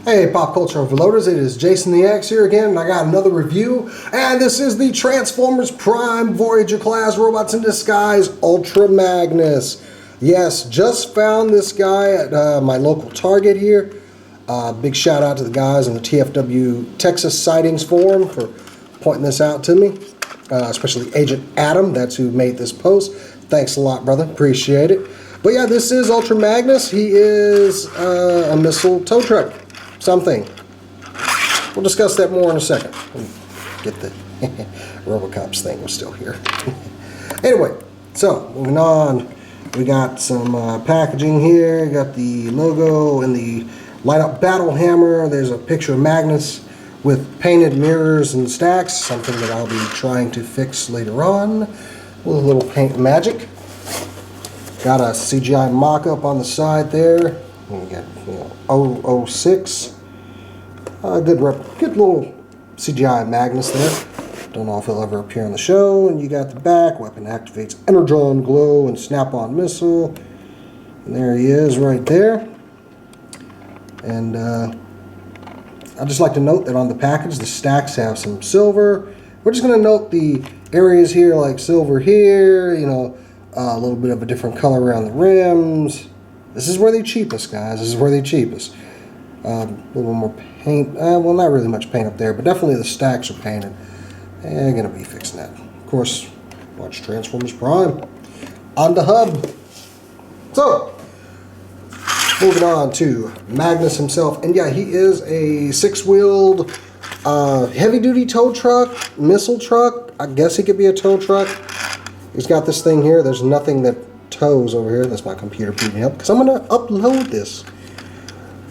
Hey Pop Culture Overloaders, it is Jason the X here again, and I got another review, and this is the Transformers Prime Voyager class Robots in Disguise Ultra Magnus. Yes, just found this guy at my local Target here. Big shout out to the guys in the TFW Texas Sightings Forum for pointing this out to me, especially Agent Adam, that's who made this post. Thanks a lot, brother, appreciate it. But yeah, this is Ultra Magnus. He is a missile tow truck. Something. We'll discuss that more in a second. Get the Robocop's thing. We're still here. Anyway, so moving on. We got some packaging here. Got the logo and the light up battle hammer. There's a picture of Magnus with painted mirrors and stacks. Something that I'll be trying to fix later on with a little paint magic. Got a CGI mock-up on the side there. We got 006. Good little CGI Magnus there. Don't know if he'll ever appear on the show. And you got the back. Weapon activates Energon, Glow, and Snap-on Missile. And there he is right there. And I'd just like to note that on the package, the stacks have some silver. We're just going to note the areas here like silver here, a little bit of a different color around the rims. This is where they're cheapest, guys. This is where they're cheapest. A little more paint. Well, not really much paint up there, but definitely the stacks are painted. And I'm going to be fixing that. Of course, watch Transformers Prime on the hub. So, moving on to Magnus himself. And yeah, he is a six-wheeled heavy-duty tow truck, missile truck. I guess he could be a tow truck. He's got this thing here. There's nothing that tows over here. That's my computer beating up because I'm going to upload this.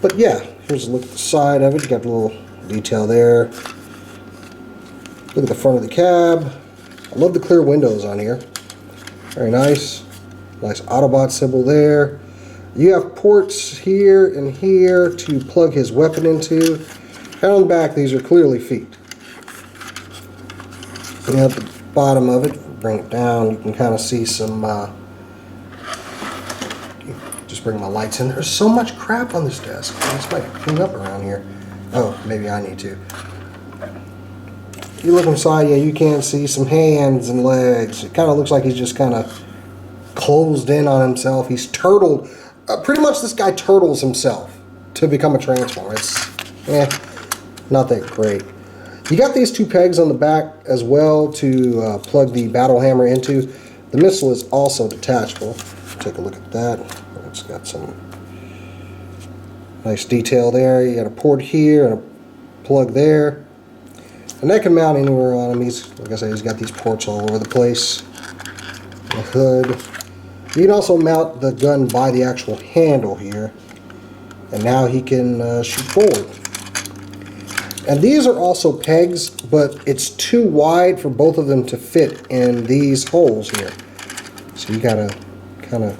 But yeah, here's a look at the side of it. You got a little detail there. Look at the front of the cab. I love the clear windows on here. Very nice. Nice Autobot symbol there. You have ports here and here to plug his weapon into. And on the back, these are clearly feet. And at the bottom of it, bring it down, you can kind of see some, just bring my lights in. There's so much crap on this desk. I just might clean up around here. Oh, maybe I need to. You look inside, yeah, you can see some hands and legs. It kind of looks like he's just kind of closed in on himself. He's turtled. Pretty much this guy turtles himself to become a Transformer. It's, not that great. You got these two pegs on the back as well to plug the battle hammer into. The missile is also detachable. Take a look at that. It's got some nice detail there. You got a port here and a plug there. And that can mount anywhere on him. He's, like I said, he's got these ports all over the place. The hood. You can also mount the gun by the actual handle here. And now he can shoot forward. And these are also pegs, but it's too wide for both of them to fit in these holes here. So you gotta kind of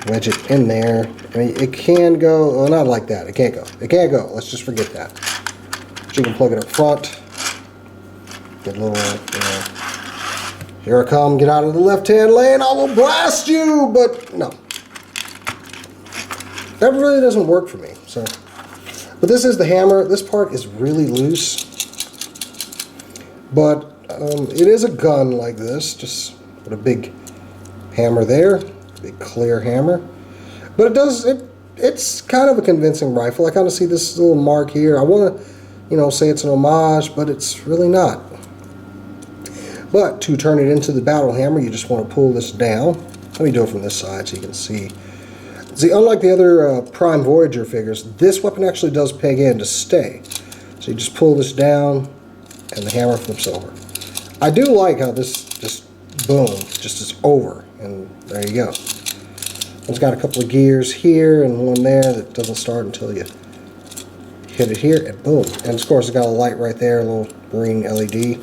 wedge it in there. I mean, it can go, well, not like that. It can't go. It can't go. Let's just forget that. But you can plug it up front. Get a little, here I come. Get out of the left-hand lane. I will blast you, but no. That really doesn't work for me, so. But this is the hammer. This part is really loose. But it is a gun like this. Just with a big hammer there. Big clear hammer. But it does, it's kind of a convincing rifle. I kind of see this little mark here. I want to, say it's an homage, but it's really not. But to turn it into the battle hammer, you just want to pull this down. Let me do it from this side so you can see. See, unlike the other Prime Voyager figures, this weapon actually does peg in to stay. So you just pull this down, and the hammer flips over. I do like how this just, boom, just is over, and there you go. It's got a couple of gears here and one there that doesn't start until you hit it here, and boom. And of course, it's got a light right there, a little green LED.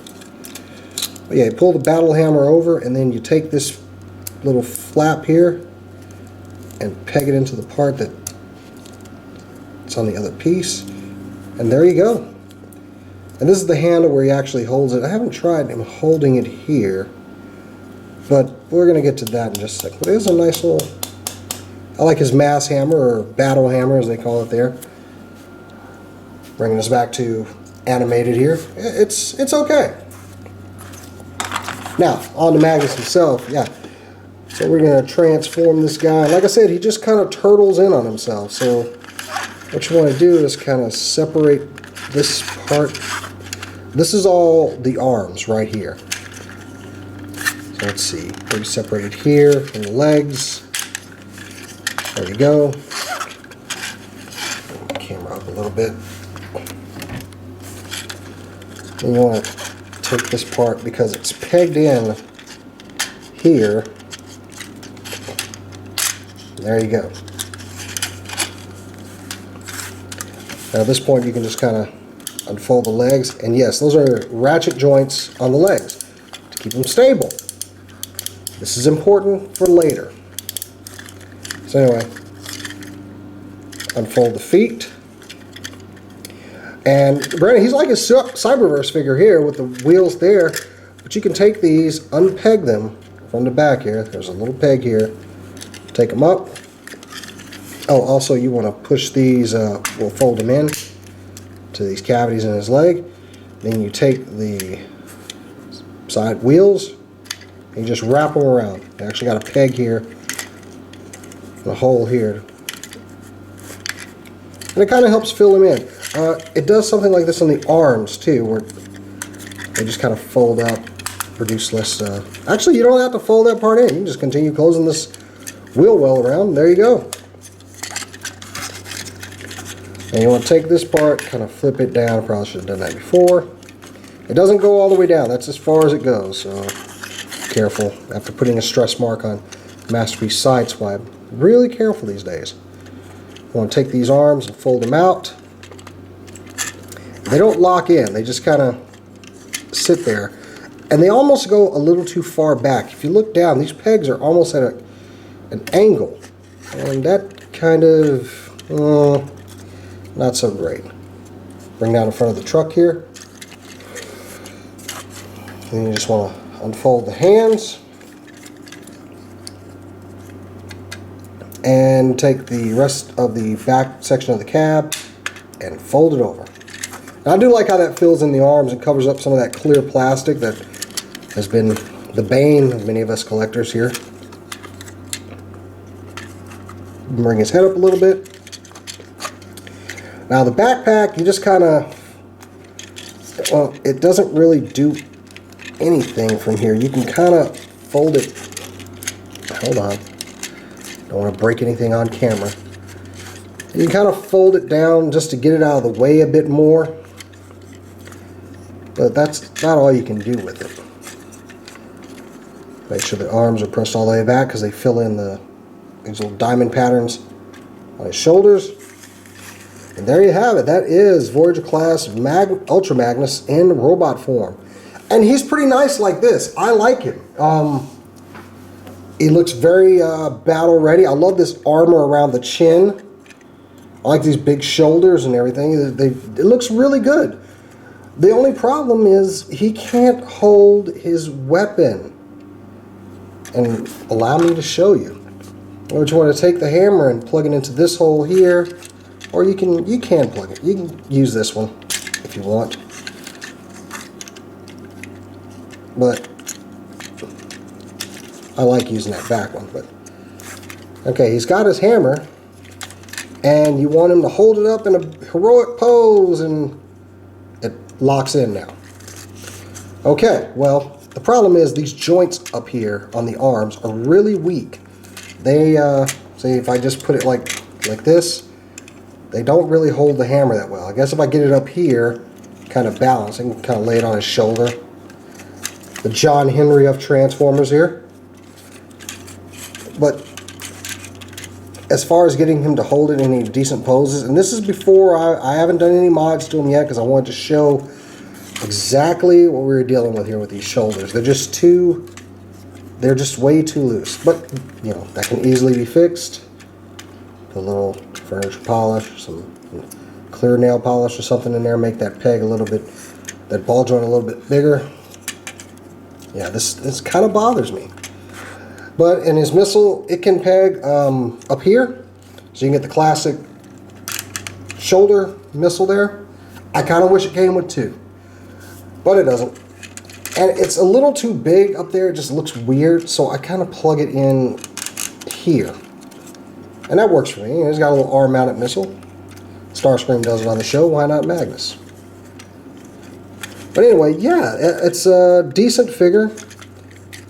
But yeah, you pull the battle hammer over, and then you take this little flap here, and peg it into the part that it's on the other piece, and there you go. And this is the handle where he actually holds it. I haven't tried him holding it here, but we're going to get to that in just a second. But it is a nice little, I like his mass hammer, or battle hammer as they call it there. Bringing us back to animated here. It's okay. Now, on to Magnus himself. Yeah. So we're going to transform this guy. Like I said, he just kind of turtles in on himself. So what you want to do is kind of separate this part. This is all the arms right here. So let's see. Maybe separate it here from the legs. There you go. Bring the camera up a little bit. And you want to take this part because it's pegged in here. There you go. Now at this point you can just kind of unfold the legs, and yes, those are ratchet joints on the legs to keep them stable. This is important for later. So anyway, unfold the feet. And Brandon, he's like a Cyberverse figure here with the wheels there, but you can take these, unpeg them from the back here. There's a little peg here. Take them up. Oh, also you want to push these, we'll fold them in to these cavities in his leg. Then you take the side wheels and you just wrap them around. You actually got a peg here and a hole here. And it kind of helps fill them in. It does something like this on the arms too, where they just kind of fold up, produce less. Actually, you don't have to fold that part in. You can just continue closing this wheel well around. There you go. And you want to take this part, kind of flip it down. Probably should have done that before. It doesn't go all the way down. That's as far as it goes. So careful. After putting a stress mark on Masterpiece Sideswipe, really careful these days. You want to take these arms and fold them out. They don't lock in. They just kind of sit there. And they almost go a little too far back. If you look down, these pegs are almost at an angle. And that kind of, not so great. Bring down in front of the truck here. Then you just want to unfold the hands. And take the rest of the back section of the cab and fold it over. Now, I do like how that fills in the arms and covers up some of that clear plastic that has been the bane of many of us collectors here. Bring his head up a little bit. Now the backpack, you just kind of, well, it doesn't really do anything from here. You can kind of fold it. Hold on. Don't want to break anything on camera. You can kind of fold it down just to get it out of the way a bit more. But that's not all you can do with it. Make sure the arms are pressed all the way back because they fill in these little diamond patterns on his shoulders. And there you have it. That is Voyager class Ultra Magnus in robot form. And he's pretty nice like this. I like him. He looks very battle ready. I love this armor around the chin. I like these big shoulders and everything. It looks really good. The only problem is he can't hold his weapon. And allow me to show you. Or you want to take the hammer and plug it into this hole here, or you can plug it. You can use this one if you want. But I like using that back one. But okay, he's got his hammer, and you want him to hold it up in a heroic pose, and it locks in now. Okay, well, the problem is these joints up here on the arms are really weak. They, say if I just put it like this, they don't really hold the hammer that well. I guess if I get it up here, kind of balance, I can kind of lay it on his shoulder. The John Henry of Transformers here. But as far as getting him to hold it in any decent poses, and this is before I haven't done any mods to him yet because I wanted to show exactly what we were dealing with here with these shoulders. They're just way too loose. But, you know, that can easily be fixed. Put a little furniture polish, some clear nail polish or something in there, make that peg a little bit, that ball joint a little bit bigger. Yeah, this kind of bothers me. But in his missile, it can peg up here. So you can get the classic shoulder missile there. I kind of wish it came with 2, but it doesn't. And it's a little too big up there. It just looks weird, so I kind of plug it in here. And that works for me. It's got a little arm-mounted missile. Starscream does it on the show. Why not Magnus? But anyway, yeah, it's a decent figure.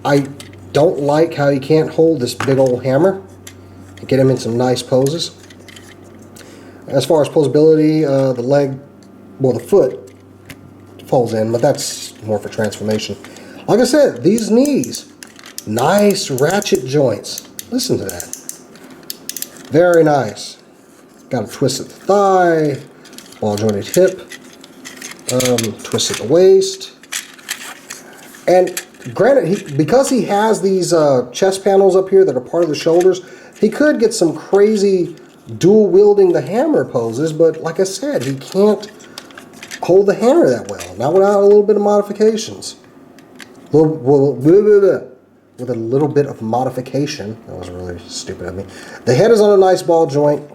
I don't like how he can't hold this big old hammer. Get him in some nice poses. As far as posability, the leg, well, the foot folds in, but that's more for transformation. Like I said, these knees, nice ratchet joints. Listen to that. Very nice. Got a twisted thigh, ball jointed hip, twisted the waist. And granted, because he has these chest panels up here that are part of the shoulders, he could get some crazy dual wielding the hammer poses, but like I said, he can't hold the hammer that well. Not without a little bit of modifications. With a little bit of modification. That was really stupid of me. The head is on a nice ball joint.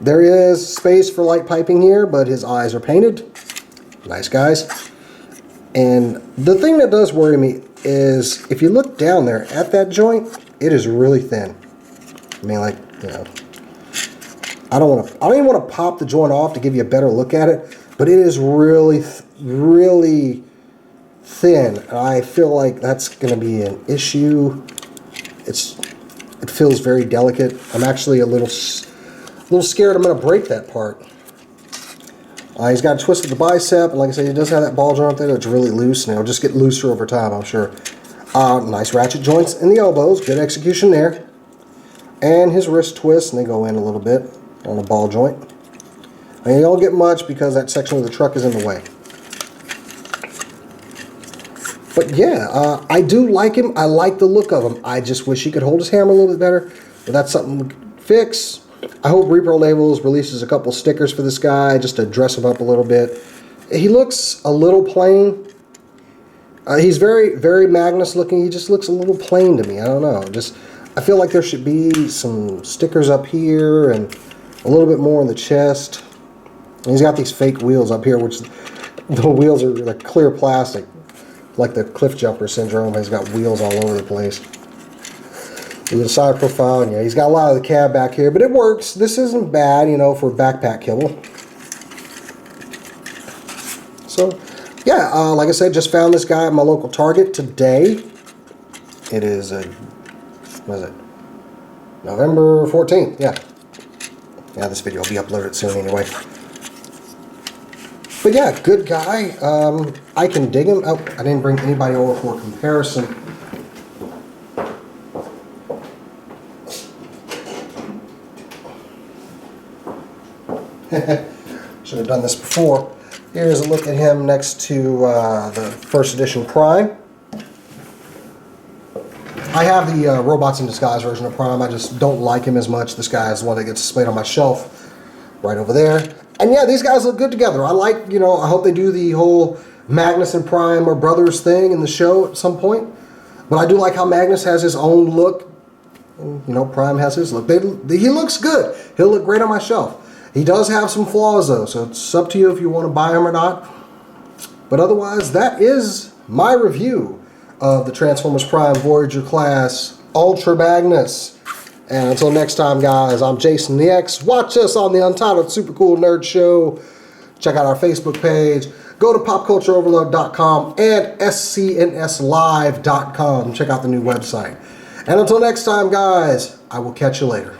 There is space for light piping here, but his eyes are painted. Nice guys. And the thing that does worry me is if you look down there at that joint, it is really thin. I mean, like, you know, I don't even want to pop the joint off to give you a better look at it, but it is really, really thin. And I feel like that's going to be an issue. It feels very delicate. I'm actually a little scared I'm going to break that part. He's got a twist of the bicep, and like I said, he does have that ball joint there that's really loose, and it'll just get looser over time, I'm sure. Nice ratchet joints in the elbows, good execution there. And his wrist twists, and they go in a little bit on the ball joint. And you don't get much because that section of the truck is in the way. But yeah, I do like him. I like the look of him. I just wish he could hold his hammer a little bit better. But that's something we can fix. I hope Repro Labels releases a couple stickers for this guy just to dress him up a little bit. He looks a little plain. He's very, very Magnus looking. He just looks a little plain to me. I don't know. I feel like there should be some stickers up here and a little bit more on the chest. And he's got these fake wheels up here, which the wheels are like clear plastic, like the cliff jumper syndrome. He's got wheels all over the place. A little side profile, and yeah, he's got a lot of the cab back here, but it works. This isn't bad, you know, for backpack kibble. So, yeah, like I said, just found this guy at my local Target today. It is what is it? November 14th, yeah. Yeah, this video will be uploaded soon anyway. But yeah, good guy. I can dig him. Oh, I didn't bring anybody over for a comparison. Should have done this before. Here's a look at him next to the first edition Prime. I have the Robots in Disguise version of Prime. I just don't like him as much. This guy is the one that gets displayed on my shelf right over there. And yeah, these guys look good together. I like, you know, I hope they do the whole Magnus and Prime are brothers thing in the show at some point. But I do like how Magnus has his own look. And, you know, Prime has his look. He looks good. He'll look great on my shelf. He does have some flaws though, so it's up to you if you want to buy him or not. But otherwise, that is my review of the Transformers Prime Voyager class Ultra Magnus. And until next time, guys, I'm Jason the X. Watch us on the Untitled Super Cool Nerd Show. Check out our Facebook page. Go to popcultureoverload.com and scnslive.com. Check out the new website. And until next time, guys, I will catch you later.